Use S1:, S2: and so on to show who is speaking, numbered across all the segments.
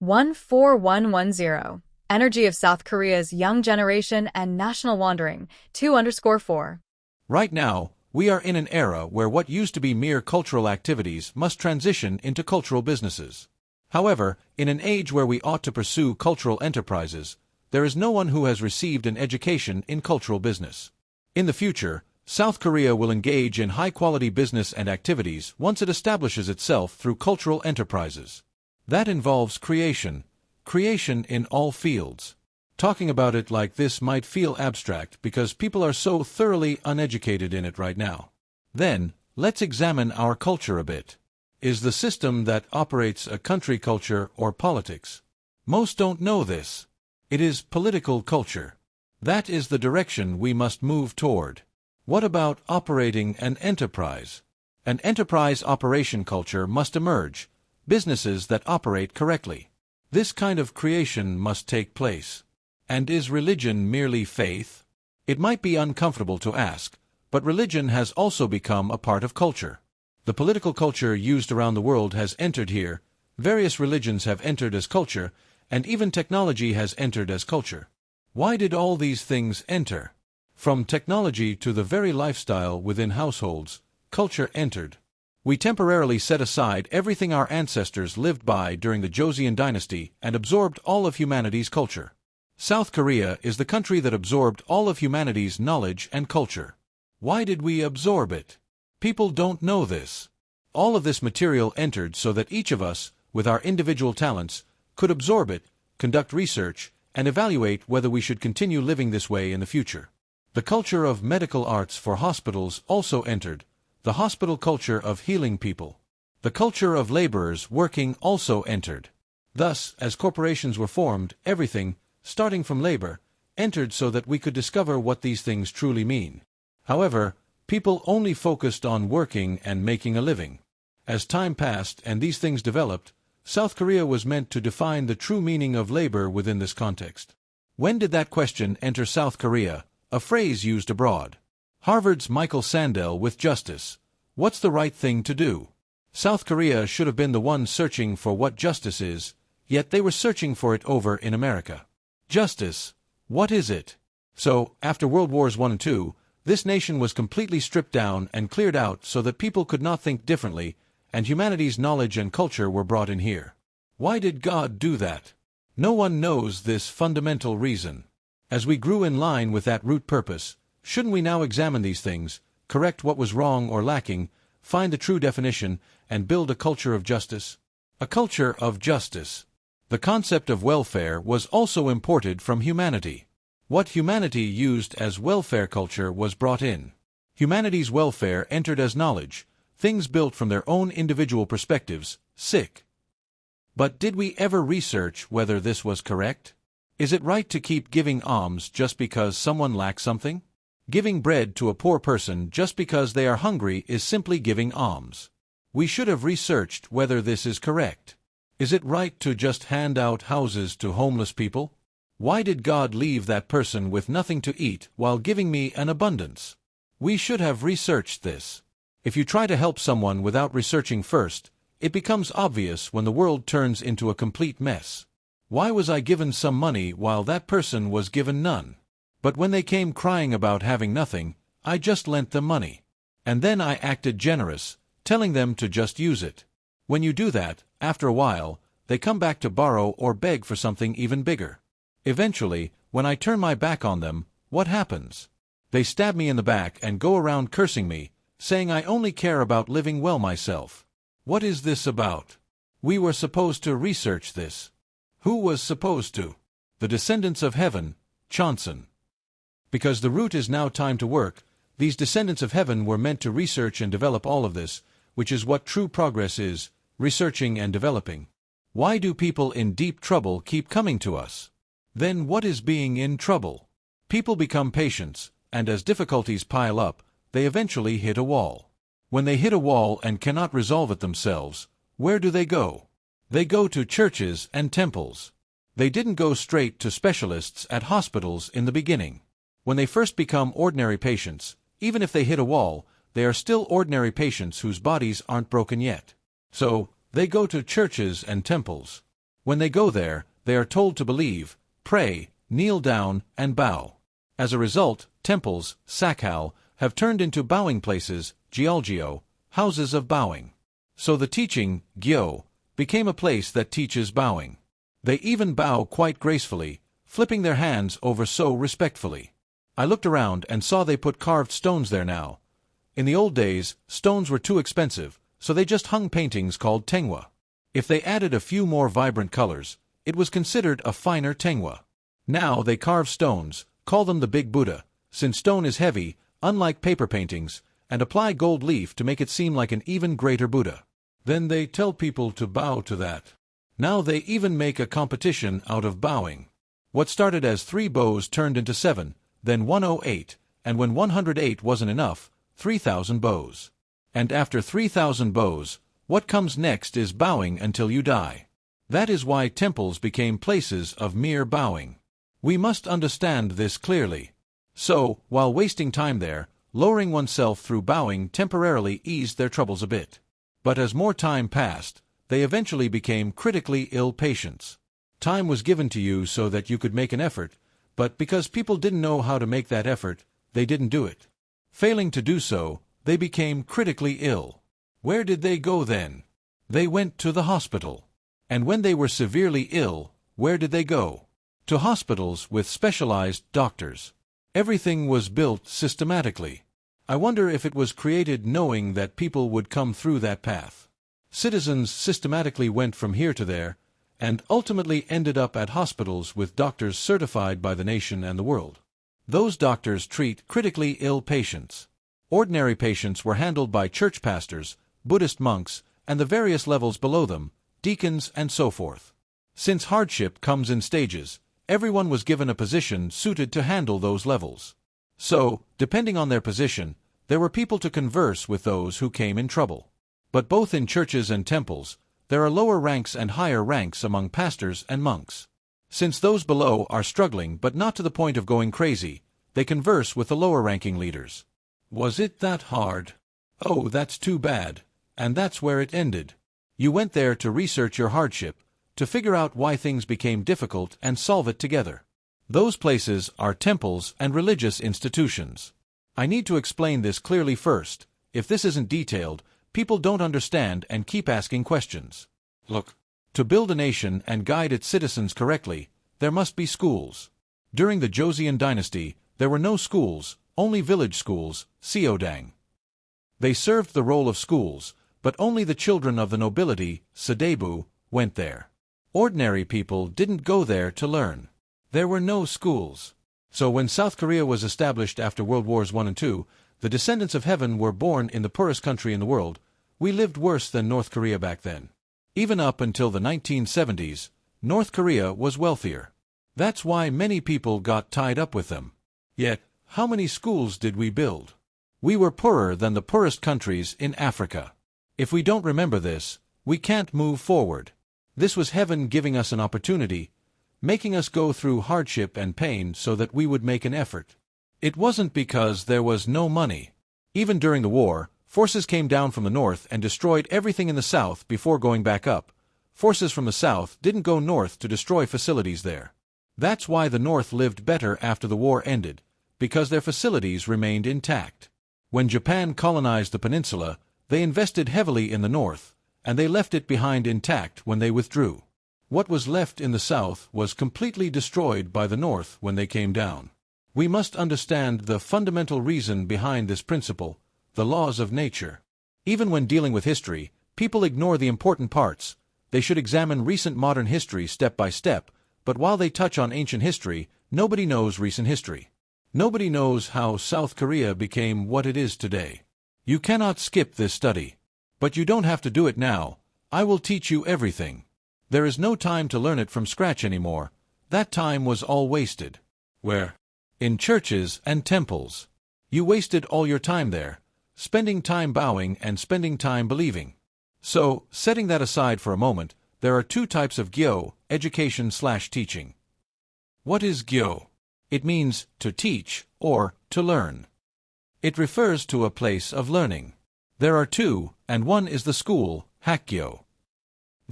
S1: 14110. Energy of South Korea's young generation and national wandering. 2_4.
S2: Right now, we are in an era where what used to be mere cultural activities must transition into cultural businesses. However, in an age where we ought to pursue cultural enterprises, there is no one who has received an education in cultural business. In the future, South Korea will engage in high-quality business and activities once it establishes itself through cultural enterprises. That involves creation in all fields. Talking about it like this might feel abstract because people are so thoroughly uneducated in it right now. Then, let's examine our culture a bit. Is the system that operates a country culture or politics? Most don't know this. It is political culture. That is the direction we must move toward. What about operating an enterprise? An enterprise operation culture must emerge, businesses that operate correctly. This kind of creation must take place. And is religion merely faith? It might be uncomfortable to ask, but religion has also become a part of culture. The political culture used around the world has entered here, various religions have entered as culture, and even technology has entered as culture. Why did all these things enter? From technology to the very lifestyle within households, culture entered. We temporarily set aside everything our ancestors lived by during the Joseon dynasty and absorbed all of humanity's culture. South Korea is the country that absorbed all of humanity's knowledge and culture. Why did we absorb it? People don't know this. All of this material entered so that each of us, with our individual talents, could absorb it, conduct research, and evaluate whether we should continue living this way in the future. The culture of medical arts for hospitals also entered, the hospital culture of healing people. The culture of laborers working also entered. Thus, as corporations were formed, everything, starting from labor, entered so that we could discover what these things truly mean. However, people only focused on working and making a living. As time passed and these things developed, South Korea was meant to define the true meaning of labor within this context. When did that question enter South Korea, a phrase used abroad? Harvard's Michael Sandel with justice. What's the right thing to do? South Korea should have been the one searching for what justice is, yet they were searching for it over in America. Justice. What is it? So, after World Wars I and II, this nation was completely stripped down and cleared out so that people could not think differently, and humanity's knowledge and culture were brought in here. Why did God do that? No one knows this fundamental reason. As we grew in line with that root purpose, shouldn't we now examine these things, correct what was wrong or lacking, find the true definition, and build a culture of justice? A culture of justice. The concept of welfare was also imported from humanity. What humanity used as welfare culture was brought in. Humanity's welfare entered as knowledge, things built from their own individual perspectives, sick. But did we ever research whether this was correct? Is it right to keep giving alms just because someone lacks something? Giving bread to a poor person just because they are hungry is simply giving alms. We should have researched whether this is correct. Is it right to just hand out houses to homeless people? Why did God leave that person with nothing to eat while giving me an abundance? We should have researched this. If you try to help someone without researching first, it becomes obvious when the world turns into a complete mess. Why was I given some money while that person was given none? But when they came crying about having nothing, I just lent them money. And then I acted generous, telling them to just use it. When you do that, after a while, they come back to borrow or beg for something even bigger. Eventually, when I turn my back on them, what happens? They stab me in the back and go around cursing me, saying I only care about living well myself. What is this about? We were supposed to research this. Who was supposed to? The descendants of heaven, Johnson. Because the root is now time to work, these descendants of heaven were meant to research and develop all of this, which is what true progress is, researching and developing. Why do people in deep trouble keep coming to us? Then what is being in trouble? People become patients, and as difficulties pile up, they eventually hit a wall. When they hit a wall and cannot resolve it themselves, where do they go? They go to churches and temples. They didn't go straight to specialists at hospitals in the beginning. When they first become ordinary patients, even if they hit a wall, they are still ordinary patients whose bodies aren't broken yet. So, they go to churches and temples. When they go there, they are told to believe, pray, kneel down, and bow. As a result, temples, sakhal, have turned into bowing places, gyalgyo, houses of bowing. So the teaching, gyo, became a place that teaches bowing. They even bow quite gracefully, flipping their hands over so respectfully. I looked around and saw they put carved stones there now. In the old days, stones were too expensive, so they just hung paintings called tengwa. If they added a few more vibrant colors, it was considered a finer tengwa. Now they carve stones, call them the Big Buddha, since stone is heavy, unlike paper paintings, and apply gold leaf to make it seem like an even greater Buddha. Then they tell people to bow to that. Now they even make a competition out of bowing. What started as 3 bows turned into 7, then 108, and when 108 wasn't enough, 3,000 bows. And after 3,000 bows, what comes next is bowing until you die. That is why temples became places of mere bowing. We must understand this clearly. So, while wasting time there, lowering oneself through bowing temporarily eased their troubles a bit. But as more time passed, they eventually became critically ill patients. Time was given to you so that you could make an effort, but because people didn't know how to make that effort, they didn't do it. Failing to do so, they became critically ill. Where did they go then? They went to the hospital. And when they were severely ill, where did they go? To hospitals with specialized doctors. Everything was built systematically. I wonder if it was created knowing that people would come through that path. Citizens systematically went from here to there, and ultimately ended up at hospitals with doctors certified by the nation and the world. Those doctors treat critically ill patients. Ordinary patients were handled by church pastors, Buddhist monks, and the various levels below them, deacons and so forth. Since hardship comes in stages, everyone was given a position suited to handle those levels. So, depending on their position, there were people to converse with those who came in trouble. But both in churches and temples, there are lower ranks and higher ranks among pastors and monks. Since those below are struggling but not to the point of going crazy, they converse with the lower-ranking leaders. Was it that hard? Oh, that's too bad. And that's where it ended. You went there to research your hardship, to figure out why things became difficult and solve it together. Those places are temples and religious institutions. I need to explain this clearly first. If this isn't detailed, people don't understand and keep asking questions. Look, to build a nation and guide its citizens correctly, there must be schools. During the Joseon dynasty, there were no schools, only village schools, seodang. They served the role of schools, but only the children of the nobility, sadebu, went there. Ordinary people didn't go there to learn. There were no schools. So when South Korea was established after World Wars I and II, the descendants of heaven were born in the poorest country in the world. We lived worse than North Korea back then. Even up until the 1970s, North Korea was wealthier. That's why many people got tied up with them. Yet, how many schools did we build? We were poorer than the poorest countries in Africa. If we don't remember this, we can't move forward. This was heaven giving us an opportunity, making us go through hardship and pain so that we would make an effort. It wasn't because there was no money. Even during the war, forces came down from the north and destroyed everything in the south before going back up. Forces from the south didn't go north to destroy facilities there. That's why the north lived better after the war ended, because their facilities remained intact. When Japan colonized the peninsula, they invested heavily in the north, and they left it behind intact when they withdrew. What was left in the south was completely destroyed by the north when they came down. We must understand the fundamental reason behind this principle, the laws of nature. Even when dealing with history, people ignore the important parts. They should examine recent modern history step by step, but while they touch on ancient history, nobody knows recent history. Nobody knows how South Korea became what it is today. You cannot skip this study. But you don't have to do it now. I will teach you everything. There is no time to learn it from scratch anymore. That time was all wasted. Where? In churches and temples. You wasted all your time there, spending time bowing and spending time believing. So, setting that aside for a moment, there are two types of gyo, education/teaching. What is gyo? It means to teach or to learn. It refers to a place of learning. There are two, and one is the school, Hakgyo.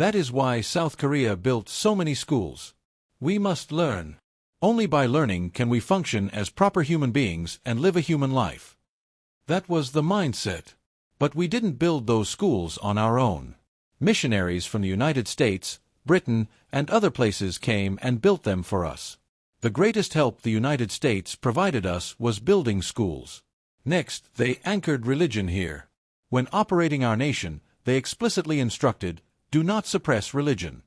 S2: That is why South Korea built so many schools. We must learn. Only by learning can we function as proper human beings and live a human life. That was the mindset. But we didn't build those schools on our own. Missionaries from the United States, Britain, and other places came and built them for us. The greatest help the United States provided us was building schools. Next, they anchored religion here. When operating our nation, they explicitly instructed, do not suppress religion.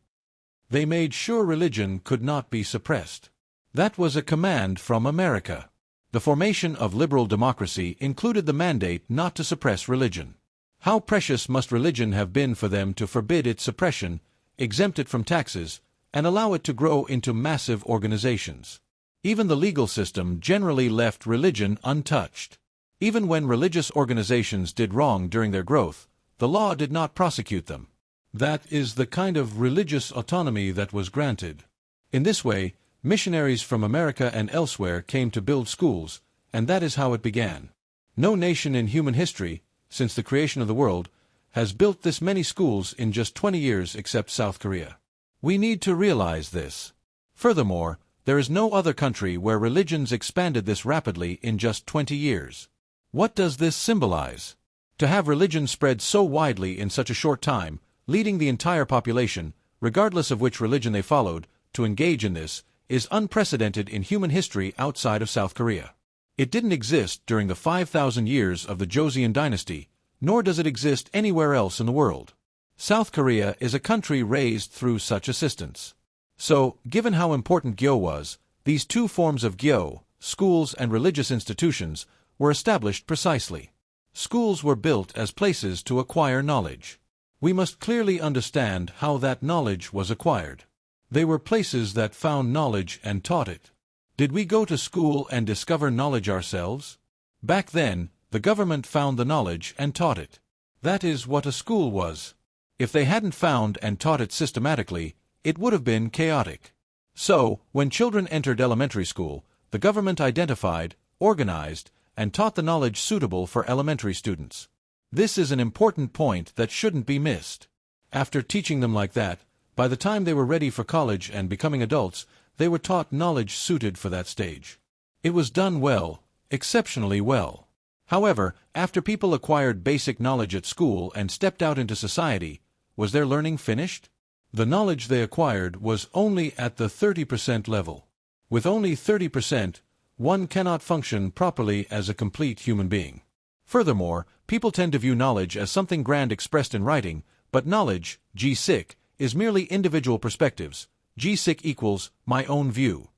S2: They made sure religion could not be suppressed. That was a command from America. The formation of liberal democracy included the mandate not to suppress religion. How precious must religion have been for them to forbid its suppression, exempt it from taxes, and allow it to grow into massive organizations. Even the legal system generally left religion untouched. Even when religious organizations did wrong during their growth, the law did not prosecute them. That is the kind of religious autonomy that was granted. In this way, missionaries from America and elsewhere came to build schools, and that is how it began. No nation in human history, since the creation of the world, has built this many schools in just 20 years except South Korea. We need to realize this. Furthermore, there is no other country where religions expanded this rapidly in just 20 years. What does this symbolize? To have religion spread so widely in such a short time, leading the entire population, regardless of which religion they followed, to engage in this, is unprecedented in human history outside of South Korea. It didn't exist during the 5,000 years of the Joseon dynasty, nor does it exist anywhere else in the world. South Korea is a country raised through such assistance. So, given how important Gyo was, these two forms of Gyo, schools and religious institutions, were established precisely. Schools were built as places to acquire knowledge. We must clearly understand how that knowledge was acquired. They were places that found knowledge and taught it. Did we go to school and discover knowledge ourselves? Back then, the government found the knowledge and taught it. That is what a school was. If they hadn't found and taught it systematically, it would have been chaotic. So, when children entered elementary school, the government identified, organized, and taught the knowledge suitable for elementary students. This is an important point that shouldn't be missed. After teaching them like that, by the time they were ready for college and becoming adults, they were taught knowledge suited for that stage. It was done well, exceptionally well. However, after people acquired basic knowledge at school and stepped out into society, was their learning finished? The knowledge they acquired was only at the 30% level. With only 30%, one cannot function properly as a complete human being. Furthermore, people tend to view knowledge as something grand expressed in writing, but knowledge, G-sick, is merely individual perspectives. G-sick equals my own view.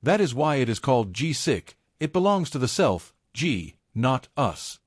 S2: That is why it is called G-sick. It belongs to the self, G, not us.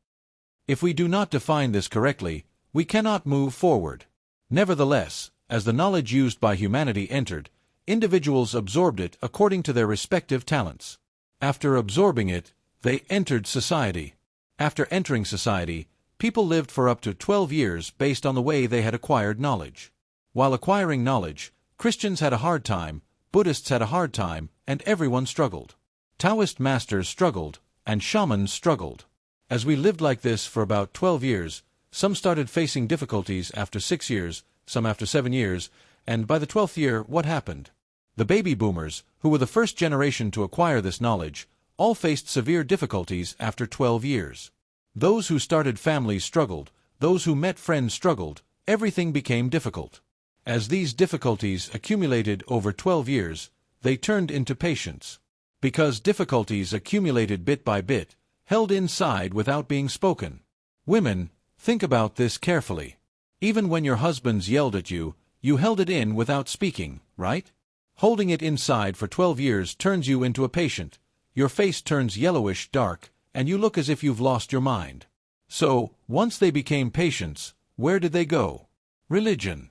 S2: If we do not define this correctly, we cannot move forward. Nevertheless, as the knowledge used by humanity entered, individuals absorbed it according to their respective talents. After absorbing it, they entered society. After entering society, people lived for up to 12 years based on the way they had acquired knowledge. While acquiring knowledge, Christians had a hard time, Buddhists had a hard time, and everyone struggled. Taoist masters struggled, and shamans struggled. As we lived like this for about 12 years, some started facing difficulties after 6 years, some after 7 years, and by the 12th year, what happened? The baby boomers, who were the first generation to acquire this knowledge, all faced severe difficulties after 12 years. Those who started families struggled, those who met friends struggled, everything became difficult. As these difficulties accumulated over 12 years, they turned into patience. Because difficulties accumulated bit by bit, held inside without being spoken. Women, think about this carefully. Even when your husbands yelled at you, you held it in without speaking, right? Holding it inside for 12 years turns you into a patient. Your face turns yellowish dark, and you look as if you've lost your mind. So, once they became patients, where did they go? Religion.